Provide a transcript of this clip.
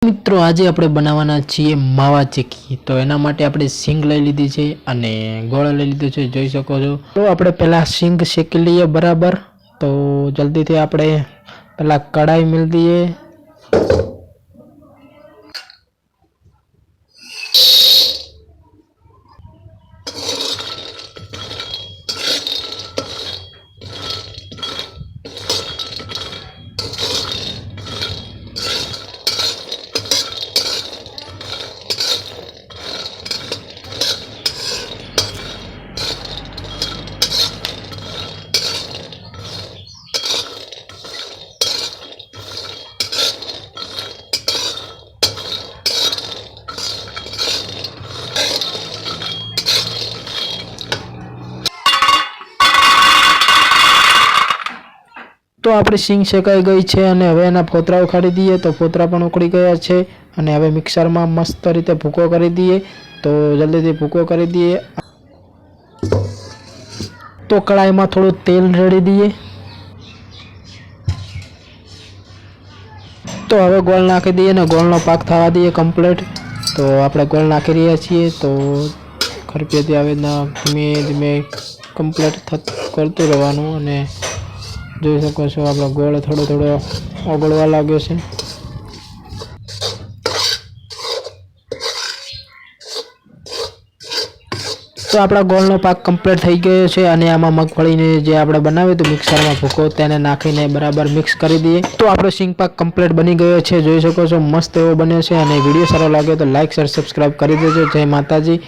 મિત્રો આજે આપણે બનાવવાના છીએ માવા ચીકી। તો એના માટે આપણે સિંગ લઈ લીધી છે અને ગોળ લઈ લીધો છે, જોઈ શકો છો। તો આપણે પહેલા સિંગ શેકી લઈએ બરાબર। તો જલ્દીથી આપણે પહેલા કઢાઈ મેળ દઈએ। तो આપણે સિંગ શેકાઈ ગઈ છે અને હવે એના ફોતરા ઉખાડી દઈએ। તો ફોતરા પણ ઉખડી ગયા છે અને હવે મિક્સરમાં મસ્ત રીતે ભૂકો કરી દઈએ। તો જલ્દીથી ભૂકો કરી દઈએ। તો કઢાઈમાં થોડું તેલ રેડી દઈએ। તો હવે ગોળ નાખી દઈએ ને ગોળનો પાક થવા દઈએ કમ્પ્લીટ। તો આપણે ગોળ નાખી રહ્યા છીએ। તો ખરપિયાથી આવે ધીમે ધીમે કમ્પ્લીટ કરતું રહેવાનું અને જોઈ શકો છો આપણો ગોળ થોડો થોડો ઓગળવા લાગ્યો છે। તો આપણા ગોળનો પાક કમ્પ્લીટ થઈ ગયો છે અને આમાં મગફળીને જે આપણે બનાવ્યું હતું મિક્સરમાં ભૂકો તેને નાખીને બરાબર મિક્સ કરી દઈએ। તો આપણો સિંગ પાક કમ્પ્લીટ બની ગયો છે, જોઈ શકો છો મસ્ત એવો બન્યો છે। અને વિડીયો સારો લાગે તો લાઈક શેર સબસ્ક્રાઈબ કરી દેજો। જય માતાજી।